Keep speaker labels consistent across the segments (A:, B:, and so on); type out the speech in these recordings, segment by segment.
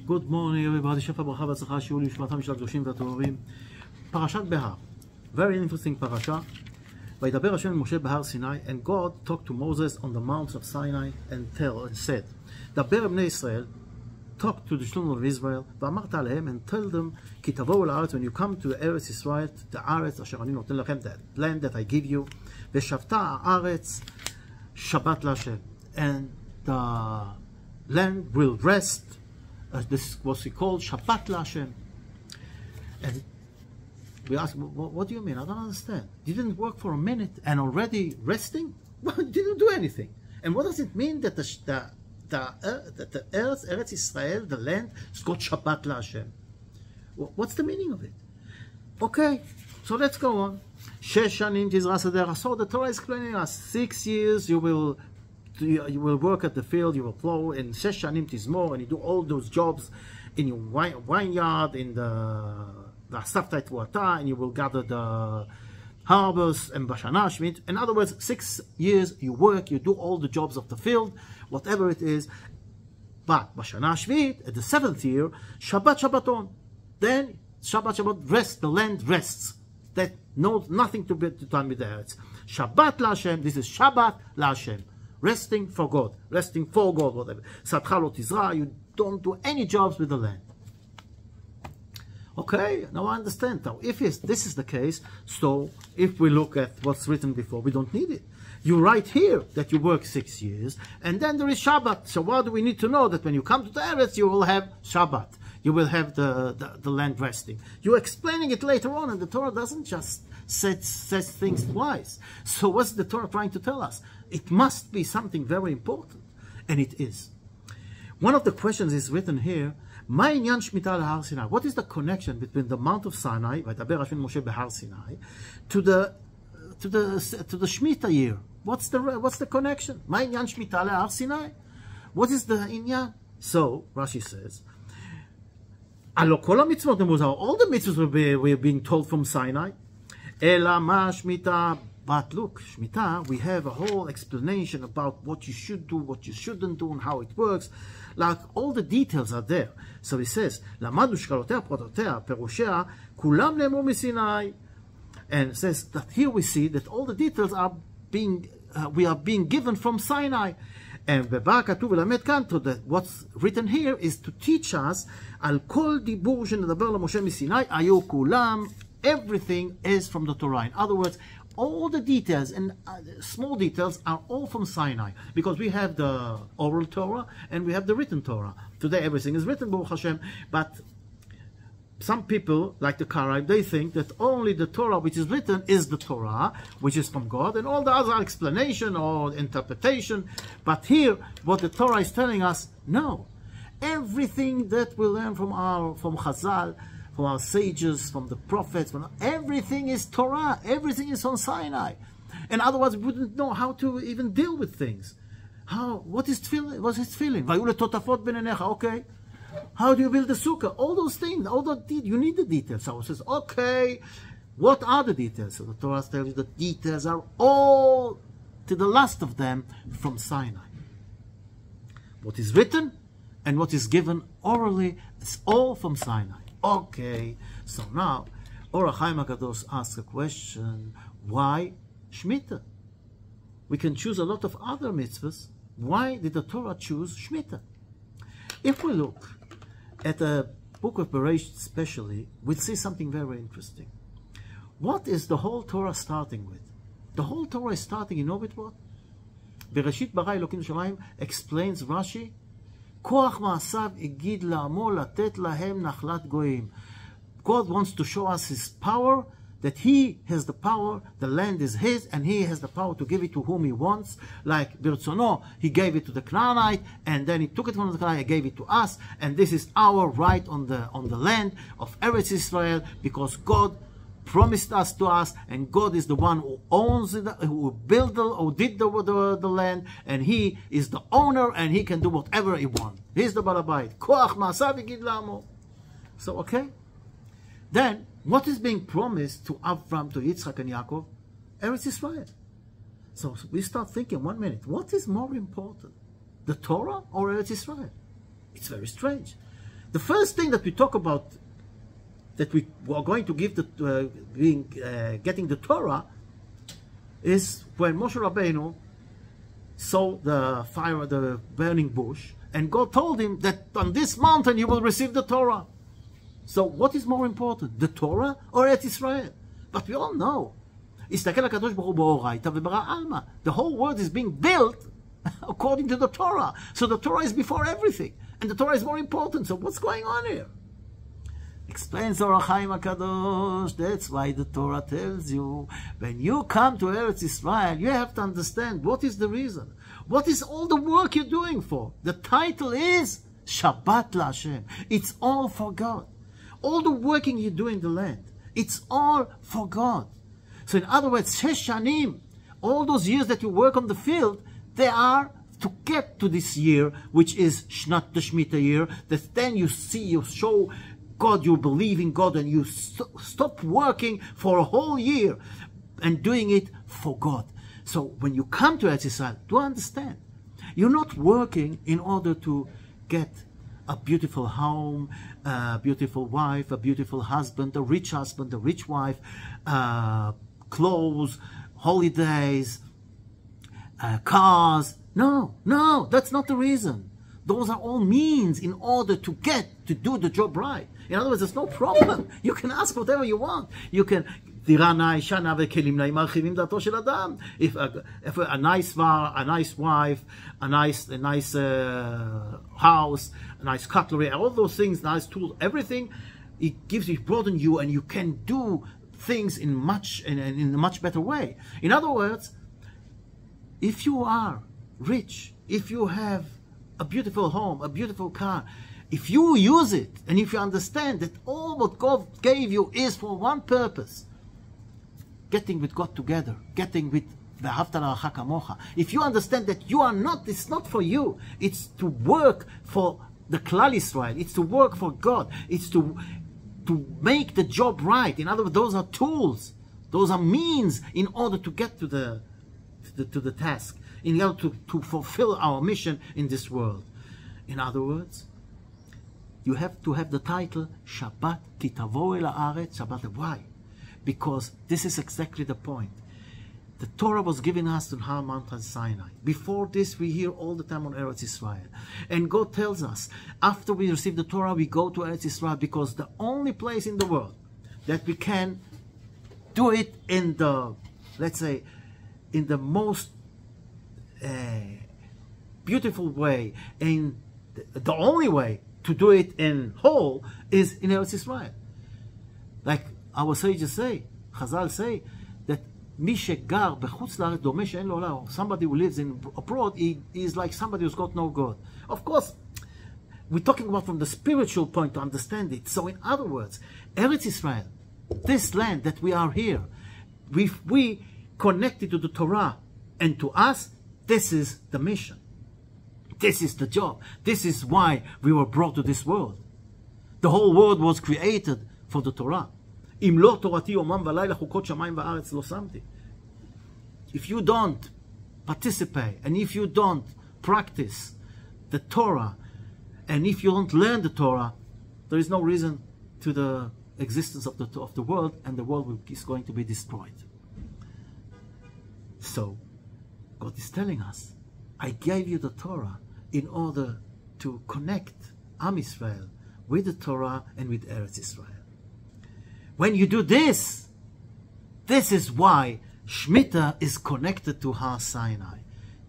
A: Good morning everybody, שפע ברכה והצלחה, שיעור לנשמתם של הקדושים והטהורים. פרשת בהר, very interesting פרשה. וידבר השם אל משה בהר סיני, and God talked to Moses on the mount of Sinai and said, דבר בני ישראל, talk to the children of Israel, ואמרת עליהם, and tell them, כי תבואו לארץ, when you come to ארץ ישראל, the הארץ אשר אני נותן לכם, the land that I give you, ושבתה הארץ שבת להשם, and the land will rest. This was called Shabbat LaHashem. And we asked, what do you mean? I don't understand. You didn't work for a minute and already resting? Well, you didn't do anything. And what does it mean that the Eretz Israel, the land, is called Shabbat LaHashem? What's the meaning of it? Okay, so let's go on. Shesh shanim tizra sadera. So the Torah is explaining us 6 years you will work at the field, you will plow, and shesh shanim tizmor, and you do all those jobs in your vineyard, in the Saftai Tuata, and you will gather the harvest and Bashana Shmit. In other words, 6 years you work, you do all the jobs of the field, whatever it is. But Bashana Shmit, at the 7th year, Shabbat Shabbaton. Then Shabbat rest, the land rests. That knows nothing to be done with the earth. Shabbat LaHashem, this is Shabbat LaHashem. Resting for God, whatever. Sadcha lo tizra, you don't do any jobs with the land. Okay, now I understand. Now, if this is the case, so if we look at what's written before, we don't need it. You write here that you work 6 years, and then there is Shabbat. So what do we need to know? That when you come to the Eretz, you will have Shabbat. You will have the land resting. You're explaining it later on, and the Torah doesn't just says things twice. So what's the Torah trying to tell us? It must be something very important, and it is. One of the questions is written here, מה עניין שמיטה להר סיני? What is the connection between the Mount of Sinai, וידבר השם משה בהר סיני, to the Shemitah year? What's the connection? מה עניין שמיטה להר סיני? What is the עניין? So Rashi says, הלא כל המצוות נמוזר, all the mitzvahs were being told from Sinai, אלא מה שמיטה? But look, Shemitah, we have a whole explanation about what you should do, what you shouldn't do, and how it works. Like, all the details are there. So he says, למדנו שקלותיה, פרוטותיה, פירושיה, כולם נאמרו מסיני. And it says that here we see that all the details are we are being given from Sinai. And ובא כתוב ולמד כאן, what's written here is to teach us, על כל דיבור שנדבר למשה מסיני, היו כולם, everything is from the Torah. In other words, all the details and small details are all from Sinai, because we have the oral Torah and we have the written Torah. Today everything is written, Baruch Hashem, but some people, like the Karaib, they think that only the Torah which is written is the Torah, which is from God, and all the other explanation or interpretation. But here, what the Torah is telling us, no. Everything that we learn from Chazal, from our sages, from the prophets, everything is Torah, everything is on Sinai. And otherwise we wouldn't know how to even deal with things. What is tefillin? What's his feeling? Okay. How do you build the sukkah? All those things, you need the details. So it says, okay, what are the details? So the Torah tells you the details are all, to the last of them, from Sinai. What is written and what is given orally is all from Sinai. Okay, so now, Or HaChaim HaKadosh asks a question, why Shemitah? We can choose a lot of other mitzvahs. Why did the Torah choose Shemitah? If we look at the book of Bereshit especially, we'll see something very interesting. What is the whole Torah starting with? The whole Torah is starting, you know with what? Bereshit bara Elokim Shamayim explains Rashi, כוח מעשיו הגיד לעמו לתת להם נחלת גויים. God wants to show us his power, that he has the power, the land is his, and he has the power to give it to whom he wants. Like Birtzono, he gave it to the Canaanite, and then he took it from the Canaanite and gave it to us, and this is our right on the land of Eretz Israel, because God promised us to us, and God is the one who owns it, who did the land, and he is the owner, and he can do whatever he wants. He's the Balabait. Koach ma'asav yigid la'amo. So, okay. Then, what is being promised to Avram, to Yitzchak and Yaakov? Eretz Israel. So we start thinking, 1 minute, what is more important? The Torah or Eretz Israel? It's very strange. The first thing that we talk about, that we are going to give getting the Torah, is when Moshe Rabbeinu saw the fire, the burning bush, and God told him that on this mountain you will receive the Torah. So what is more important, the Torah or Eretz Israel? But we all know, the whole world is being built according to the Torah. So the Torah is before everything, and the Torah is more important. So what's going on here? Explains Zohar Chaim HaKadosh. That's why the Torah tells you, when you come to Eretz Israel, you have to understand what is the reason. What is all the work you're doing for? The title is Shabbat LaHashem. It's all for God. All the working you do in the land, it's all for God. So in other words, Shesh Shanim, all those years that you work on the field, they are to get to this year, which is Shnat the Shemitah year, that then you see, you show God, you believe in God, and you stop working for a whole year and doing it for God. So when you come to Eretz Israel, do understand, you're not working in order to get a beautiful home, a beautiful wife, a beautiful husband, a rich wife, clothes, holidays, cars. No, that's not the reason. Those are all means in order to do the job right. In other words, there's no problem. You can ask whatever you want. You can, if a nice wife, a nice house, a nice cutlery, all those things, nice tools, everything, it gives you, broaden you, and you can do things in a much better way. In other words, if you are rich, if you have a beautiful home, a beautiful car, if you use it, and if you understand that all what God gave you is for one purpose, getting with God together, getting with V'ahavta l'orecha kamocha. If you understand that you are not, it's not for you, it's to work for the Klal Yisrael, it's to work for God, it's to make the job right. In other words, those are tools, those are means in order to get to the task, in order to fulfill our mission in this world. In other words, you have to have the title Shabbat ki tavo el haaretz Shabbat. Why? Because this is exactly the point. The Torah was given us on Mount Sinai. Before this, we hear all the time on Eretz Israel. And God tells us, after we receive the Torah, we go to Eretz Israel, because the only place in the world that we can do it in the, let's say, in the most beautiful way, in the only way to do it in whole, is in Eretz Israel. Like our sages say, Chazal say, that somebody who lives abroad is like somebody who's got no God. Of course, we're talking about from the spiritual point to understand it. So in other words, Eretz Israel, this land that we are here, we connected to the Torah, and to us, this is the mission. This is the job. This is why we were brought to this world. The whole world was created for the Torah. If you don't participate, and if you don't practice the Torah, and if you don't learn the Torah, there is no reason to the existence of the world, and the world is going to be destroyed. So, God is telling us, I gave you the Torah in order to connect Am Yisrael with the Torah and with Eretz Israel. When you do this, this is why Shemitah is connected to Har Sinai,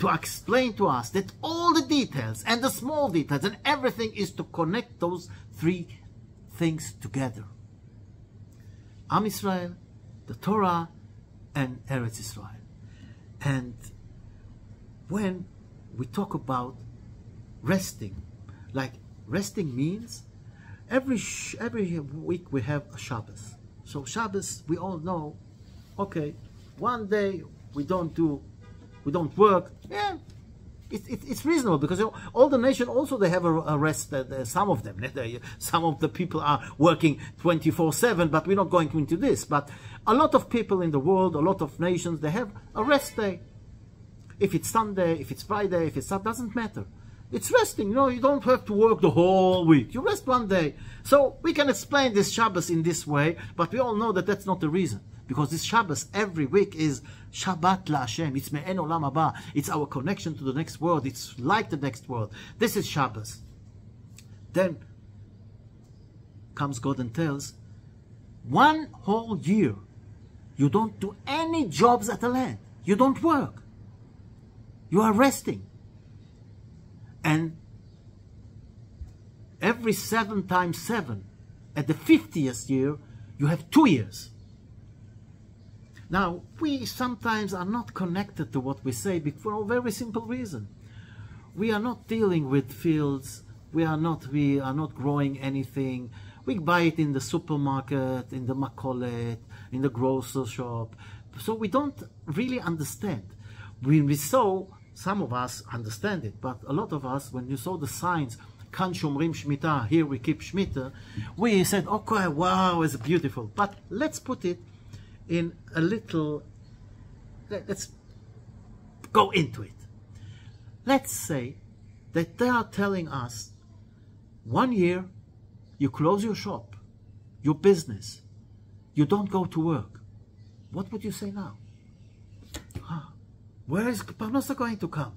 A: to explain to us that all the details and the small details and everything is to connect those three things together. Am Yisrael, the Torah, and Eretz Israel. And when we talk about resting, like resting means every week we have a Shabbos. So Shabbos, we all know, okay, one day we don't work. Yeah, it's reasonable, because all the nation also, they have a rest. Some of them, some of the people are working 24/7, but we're not going into this. But a lot of people in the world, a lot of nations, they have a rest day. If it's Sunday, if it's Friday, if it's Saturday, doesn't matter. It's resting. You know, you don't have to work the whole week. You rest one day. So we can explain this Shabbos in this way, but we all know that that's not the reason. Because this Shabbos every week is Shabbat la Hashem. It's Me'en Olam Haba. It's our connection to the next world. It's like the next world. This is Shabbos. Then comes God and tells, one whole year, you don't do any jobs at the land. You don't work. You are resting. And every 7 times 7, at the 50th year, you have 2 years. Now, we sometimes are not connected to what we say for a very simple reason. We are not dealing with fields. We are not growing anything. We buy it in the supermarket, in the makolet, in the grocery shop. So we don't really understand. When we saw, some of us understand it, but a lot of us, when you saw the signs, Kan Shomrim Shmita, here we keep Shmita, we said, okay, wow, it's beautiful. But let's put it in a little, let's go into it. Let's say that they are telling us 1 year you close your shop, your business, you don't go to work. What would you say now? Where is Parnasa going to come?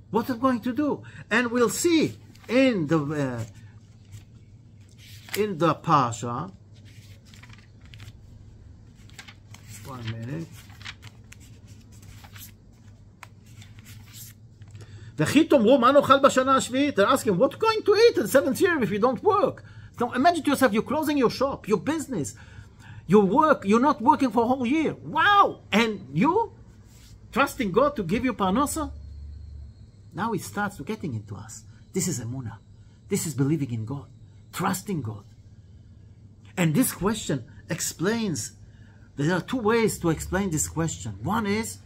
A: What am I going to do? And we'll see in the parasha. 1 minute. They're asking, what are you going to eat in the 7th year if you don't work? Now imagine to yourself, you're closing your shop, your business, your work, you're not working for a whole year. Wow! And you trusting God to give you parnasa? Now it starts getting into us. This is emunah. This is believing in God, trusting God. And this question explains, there are 2 ways to explain this question. One is,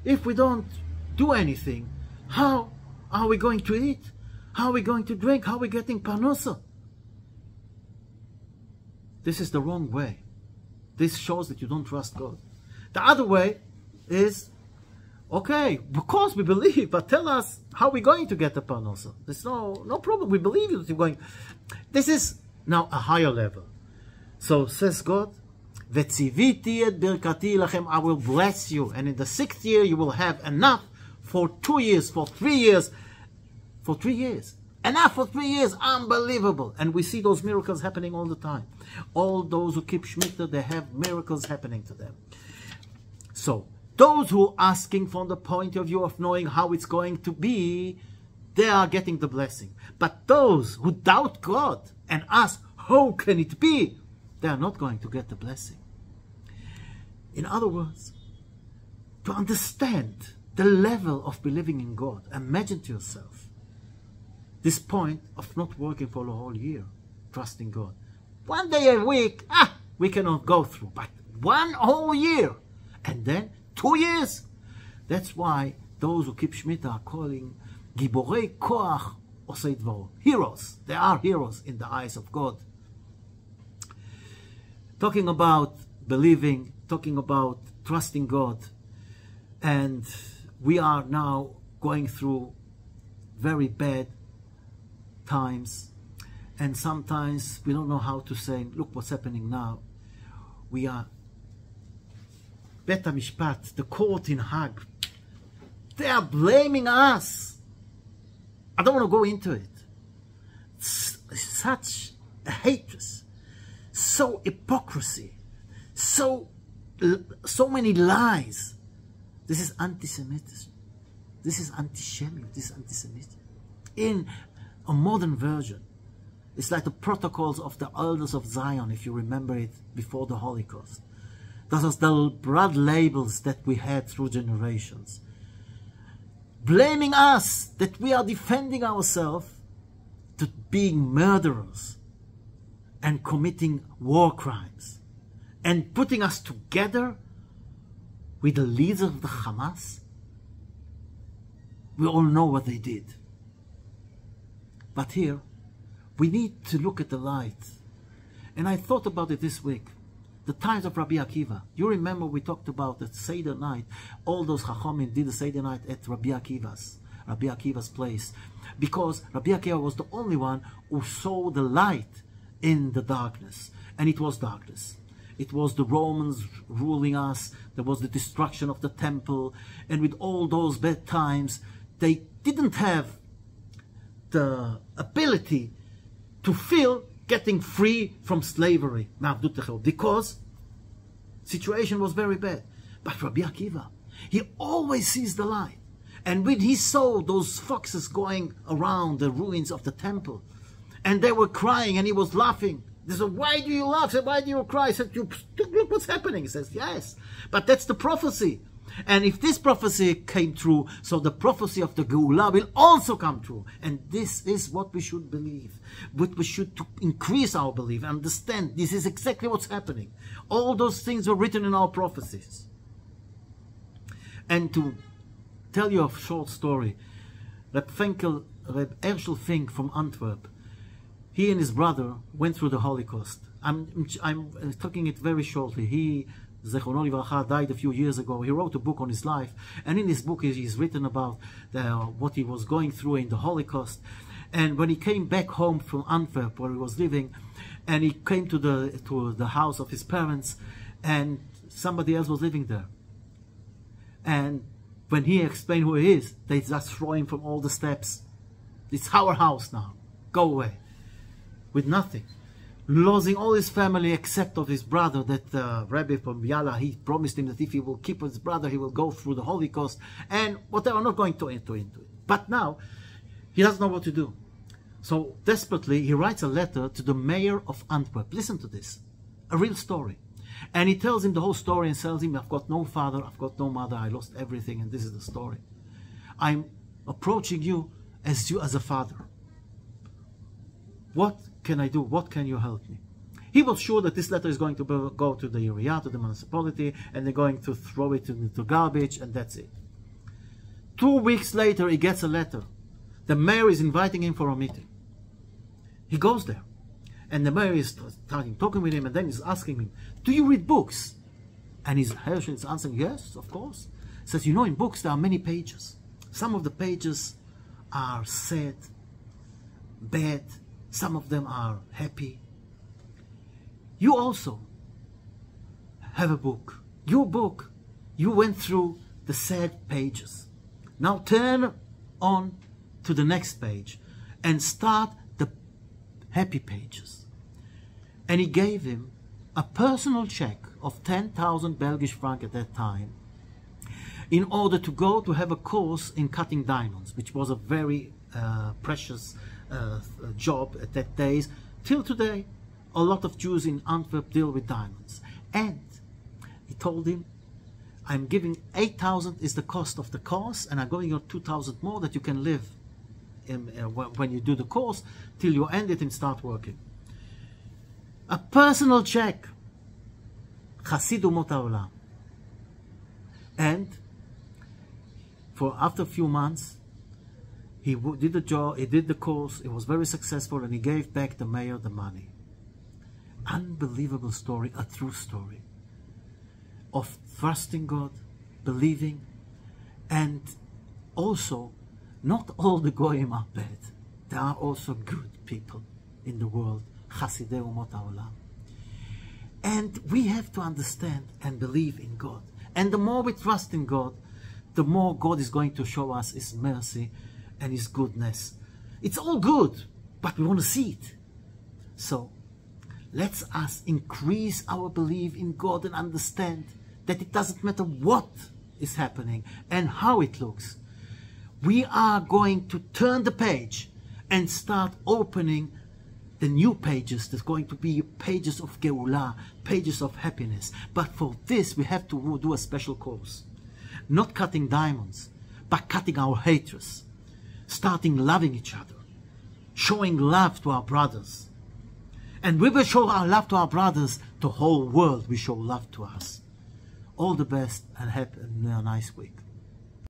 A: if we don't do anything, how are we going to eat? How are we going to drink? How are we getting parnasa? This is the wrong way. This shows that you don't trust God. The other way is, okay, of course we believe, but tell us how we're going to get the parnasa. There's no problem. We believe that you're going. This is now a higher level. So says God, V'tziviti et birkati lachem, I will bless you, and in the 6th year you will have enough for 2 years, for 3 years, for 3 years. Enough for 3 years, unbelievable. And we see those miracles happening all the time. All those who keep Shemitah, they have miracles happening to them. So, those who are asking from the point of view of knowing how it's going to be, they are getting the blessing. But those who doubt God and ask, how can it be? They are not going to get the blessing. In other words, to understand the level of believing in God, imagine to yourself this point of not working for a whole year, trusting God. 1 day a week, we cannot go through, but 1 whole year, and then 2 years. That's why those who keep Shemitah are calling Giborei Koach Osei Dvaro, heroes. They are heroes in the eyes of God. Talking about believing, talking about trusting God, and we are now going through very bad times, and sometimes we don't know how to say, look what's happening now. We are Bet HaMishpat, the court in Hag, they are blaming us. I don't want to go into it. It's such a hatred, so hypocrisy, so many lies. This is anti-Semitism. This is anti-Semitic. This is anti-Semitic. In a modern version, it's like the protocols of the elders of Zion, if you remember it, before the Holocaust. Those are the blood labels that we had through generations. Blaming us that we are defending ourselves to being murderers and committing war crimes, and putting us together with the leaders of the Hamas. We all know what they did. But here, we need to look at the light. And I thought about it this week. The times of Rabbi Akiva. You remember we talked about the Seder night. All those Chachamim did the Seder night at Rabbi Akiva's. Rabbi Akiva's place, because Rabbi Akiva was the only one who saw the light in the darkness, and it was darkness. It was the Romans ruling us, there was the destruction of the temple, and with all those bad times, they didn't have the ability to feel getting free from slavery, because situation was very bad. But Rabbi Akiva, he always sees the light. And when he saw those foxes going around the ruins of the temple, and they were crying, and he was laughing. They said, why do you laugh? He said, why do you cry? He said, look what's happening. He says, yes, but that's the prophecy. And if this prophecy came true, so the prophecy of the Geulah will also come true. And this is what we should believe. What we should to increase our belief, understand this is exactly what's happening. All those things were written in our prophecies. And to tell you a short story, Reb Herschel Fink from Antwerp, he and his brother went through the Holocaust. I'm talking it very shortly. He, Zechrono Livracha, died a few years ago. He wrote a book on his life, and in his book he's written about what he was going through in the Holocaust. And when he came back home from Antwerp, where he was living, and he came to the house of his parents, and somebody else was living there. And when he explained who he is, they just throw him from all the steps. It's our house now. Go away. With nothing. Losing all his family except of his brother, that Rabbi from Yala, he promised him that if he will keep his brother, he will go through the Holocaust and whatever. I'm not going to into it. But now, he doesn't know what to do. So desperately, he writes a letter to the mayor of Antwerp. Listen to this. A real story. And he tells him the whole story and tells him, I've got no father, I've got no mother, I lost everything, and this is the story. I'm approaching you as a father. What can I do? What can you help me? He was sure that this letter is going to go to the area, to the municipality, and they're going to throw it into garbage, and that's it. 2 weeks later, he gets a letter. The mayor is inviting him for a meeting. He goes there. And the mayor is talking with him, and then he's asking him, do you read books? And Herschel is answering, yes, of course. He says, you know, in books there are many pages. Some of the pages are sad, bad. Some of them are happy. You also have a book. Your book, you went through the sad pages. Now turn on to the next page and start the happy pages. And he gave him a personal check of 10,000 Belgish francs at that time in order to go to have a course in cutting diamonds, which was a very precious job at that days. Till today, a lot of Jews in Antwerp deal with diamonds. And he told him, I'm giving 8,000 is the cost of the course, and I'm going on 2,000 more that you can live when you do the course till you end it and start working. A personal check. Chassid Umot HaOlam. And after a few months, he did the job, he did the course, it was very successful, and he gave back the mayor the money. Unbelievable story, a true story of trusting God, believing, and also not all the goyim are bad. There are also good people in the world, Chassidei Umot HaOlam. And we have to understand and believe in God. And the more we trust in God, the more God is going to show us His mercy and His goodness. It's all good, but we want to see it. So let's us increase our belief in God and understand that it doesn't matter what is happening and how it looks. We are going to turn the page and start opening the new pages. There's going to be pages of Geulah, pages of happiness. But for this, we have to do a special course. Not cutting diamonds, but cutting our hatreds. Starting loving each other. Showing love to our brothers. And we will show our love to our brothers, the whole world will show love to us. All the best and have a nice week.